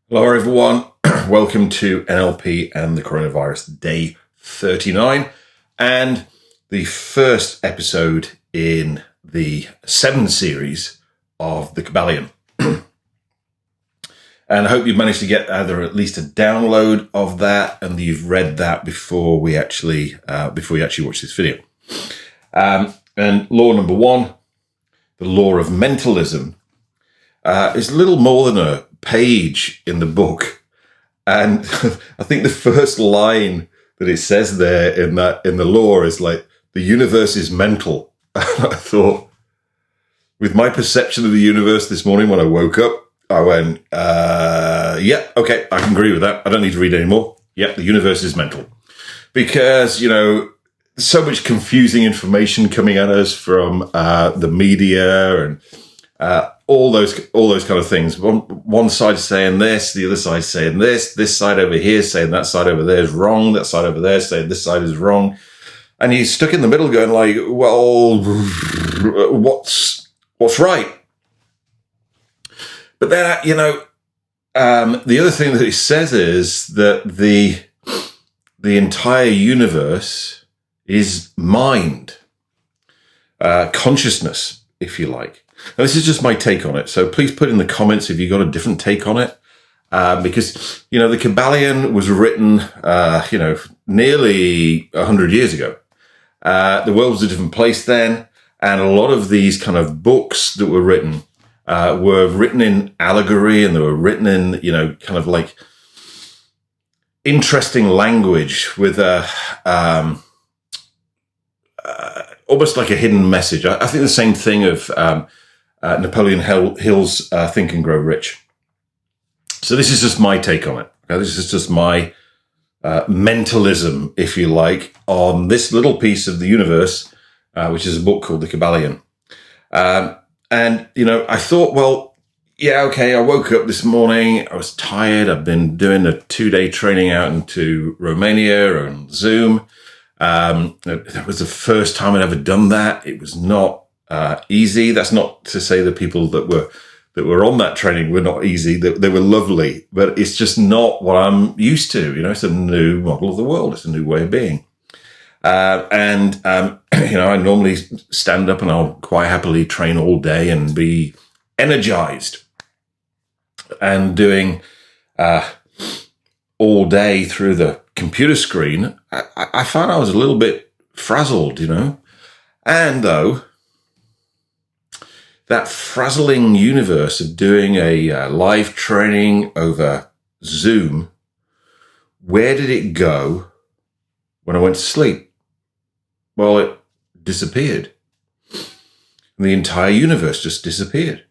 Hello, everyone. Welcome to NLP and the Coronavirus, day 39, and the first episode in the 7 series of the Kybalion. And I hope you've managed to get either at least a download of that and you've read that before we actually watch this video. And law number 1, the law of mentalism, is little more than a page in the book, and I think the first line that it says there in the law is like, the universe is mental. And I thought, with my perception of the universe this morning when I woke up, I went, yeah, okay, I can agree with that. I don't need to read anymore. Yeah, the universe is mental. Because, so much confusing information coming at us from the media and all those kind of things. One side saying this, the other side saying this side over here saying that side over there is wrong, that side over there saying this side is wrong. And he's stuck in the middle going like, well, what's right? But then, the other thing that he says is that the entire universe is mind, consciousness, if you like. Now, this is just my take on it, so please put in the comments if you've got a different take on it, because, the Kybalion was written, nearly 100 years ago. The world was a different place then, and a lot of these kind of books that were written in allegory, and they were written in, kind of like interesting language with almost like a hidden message. I think the same thing of Napoleon Hill's Think and Grow Rich. So this is just my take on it. Okay? This is just my mentalism, if you like, on this little piece of the universe, which is a book called the Kybalion. And, I thought, well, yeah, okay, I woke up this morning, I was tired, I've been doing a 2-day training out into Romania on Zoom. That was the first time I'd ever done that. It was not easy. That's not to say the people that were on that training were not easy. They were lovely, but it's just not what I'm used to. It's a new model of the world. It's a new way of being. I normally stand up and I'll quite happily train all day and be energized, and doing all day through the computer screen, I found I was a little bit frazzled, And though, that frazzling universe of doing a live training over Zoom, where did it go when I went to sleep? Well, it disappeared. And the entire universe just disappeared.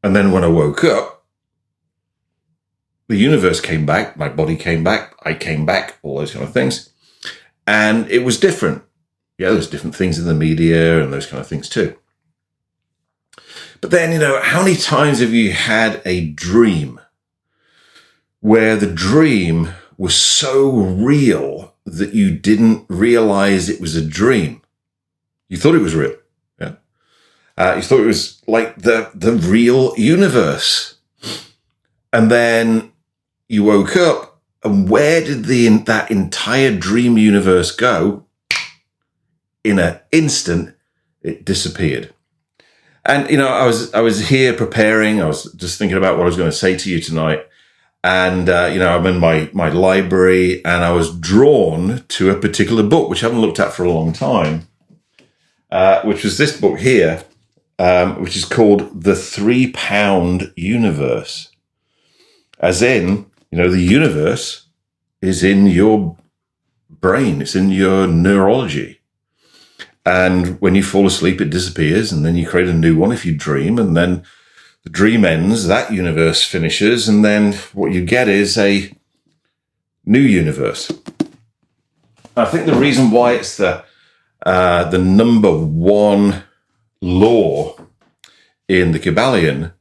And then when I woke up, the universe came back, my body came back, I came back, all those kind of things. And it was different. Yeah, there's different things in the media and those kind of things too. But then, how many times have you had a dream where the dream was so real that you didn't realize it was a dream? You thought it was real. Yeah. You thought it was like the real universe. And then you woke up, and where did that entire dream universe go? In an instant, it disappeared. And, I was here preparing. I was just thinking about what I was going to say to you tonight. And, I'm in my library, and I was drawn to a particular book, which I haven't looked at for a long time, which was this book here, which is called The 3-Pound Universe. As in, the universe is in your brain. It's in your neurology. And when you fall asleep, it disappears, and then you create a new one if you dream, and then the dream ends, that universe finishes, and then what you get is a new universe. I think the reason why it's the number 1 law in the Kybalion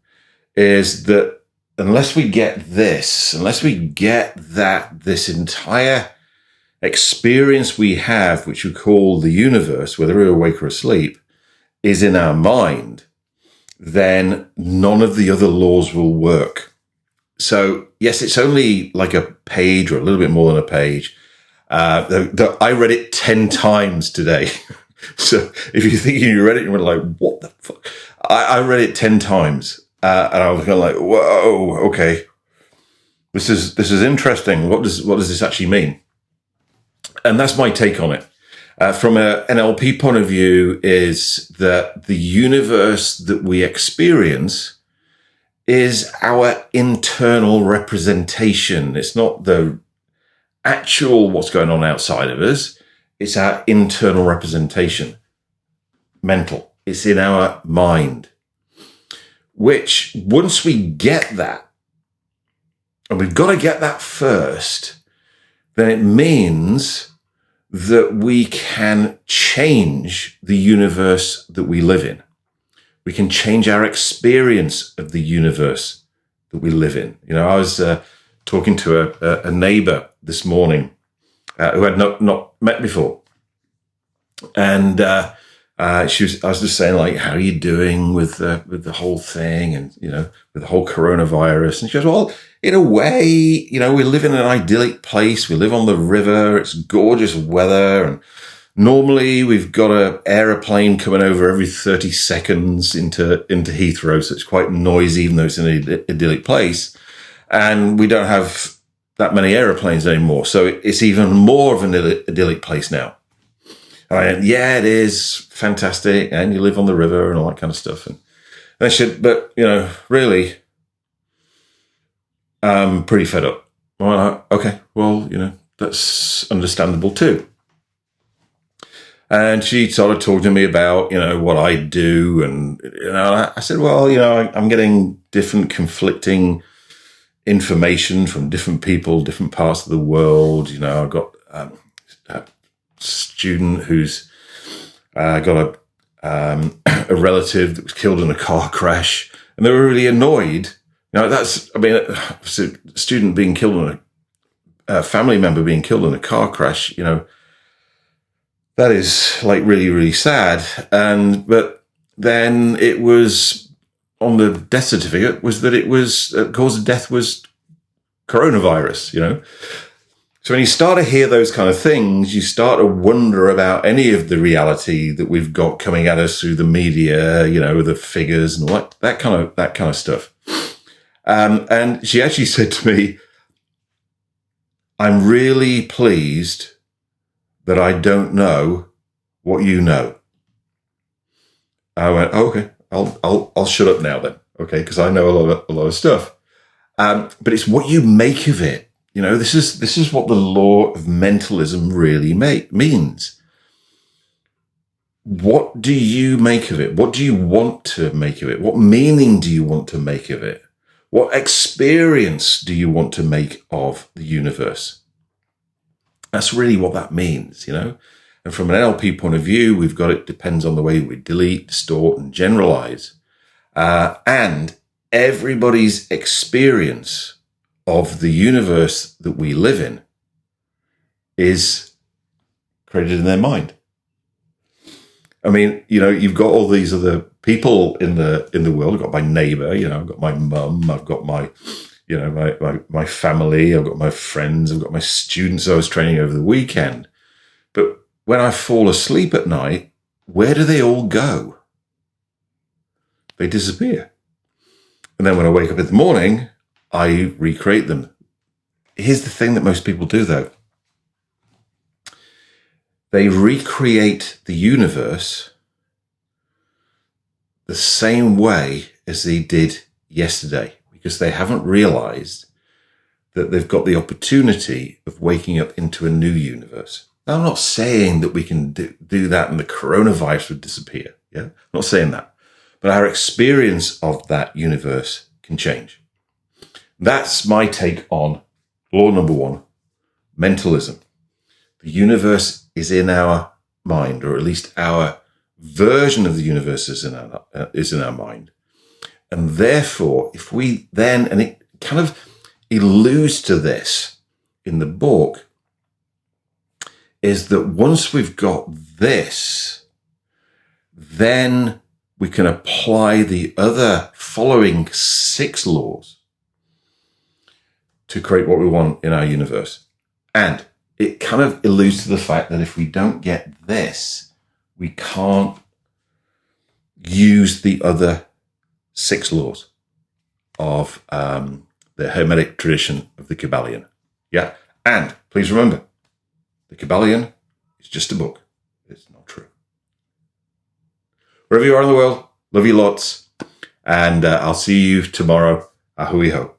is that unless we get this entire experience we have, which we call the universe, whether we're awake or asleep, is in our mind, then none of the other laws will work. So yes, it's only like a page or a little bit more than a page. I read it 10 times today. So if you think you read it and were like, what the fuck? I read it 10 times. And I was kind of like, whoa, okay. This is interesting. What does this actually mean? And that's my take on it. From an NLP point of view, is that the universe that we experience is our internal representation. It's not the actual what's going on outside of us. It's our internal representation. Mental. It's in our mind. Which, once we get that, and we've got to get that first, then it means that we can change the universe that we live in. We can change our experience of the universe that we live in. You know, I was talking to a neighbor this morning who I'd not met before. And I was just saying, like, how are you doing with the whole thing, and, you know, with the whole coronavirus? And she goes, well, in a way, you know, we live in an idyllic place. We live on the river. It's gorgeous weather. And normally we've got an aeroplane coming over every 30 seconds into Heathrow. So it's quite noisy, even though it's an idyllic place. And we don't have that many aeroplanes anymore. So it's even more of an idyllic place now. And I went, yeah, it is fantastic. And you live on the river and all that kind of stuff. And I said, but, you know, really, I'm pretty fed up. Well, okay, well, you know, that's understandable too. And she started talking to me about, you know, what I do. And, you know, I said, well, you know, I'm getting different conflicting information from different people, different parts of the world. You know, I've got a student who's got a relative that was killed in a car crash, and they were really annoyed. You know, a student being killed in a family member being killed in a car crash, you know, that is like really, really sad. But then it was on the death certificate was that it was cause of death was coronavirus, you know. So when you start to hear those kind of things, you start to wonder about any of the reality that we've got coming at us through the media, you know, the figures and all that kind of stuff. And she actually said to me, I'm really pleased that I don't know what you know. I went, oh, okay, I'll shut up now then. Okay. Cause I know a lot of stuff. But it's what you make of it. You know, this is what the law of mentalism really means. What do you make of it? What do you want to make of it? What meaning do you want to make of it? What experience do you want to make of the universe? That's really what that means, you know. And from an NLP point of view, we've got it depends on the way we delete, distort, and generalize. And everybody's experience of the universe that we live in is created in their mind. I mean, you know, you've got all these other people in the world. I've got my neighbor, you know, I've got my mum, I've got my, you know, my family, I've got my friends, I've got my students I was training over the weekend. But when I fall asleep at night, where do they all go? They disappear. And then when I wake up in the morning, I recreate them. Here's the thing that most people do, though. They recreate the universe the same way as they did yesterday, because they haven't realized that they've got the opportunity of waking up into a new universe. Now, I'm not saying that we can do that and the coronavirus would disappear. Yeah, I'm not saying that. But our experience of that universe can change. That's my take on law number 1, mentalism. The universe is in our mind, or at least our version of the universe is in our mind. And therefore, if we then, and it kind of alludes to this in the book, is that once we've got this, then we can apply the other following 6 laws. to create what we want in our universe. And it kind of alludes to the fact that if we don't get this, we can't use the other 6 laws of the Hermetic tradition of the Kybalion. Yeah. And please remember, the Kybalion is just a book. It's not true. Wherever you are in the world, love you lots. And I'll see you tomorrow. Ahui ho.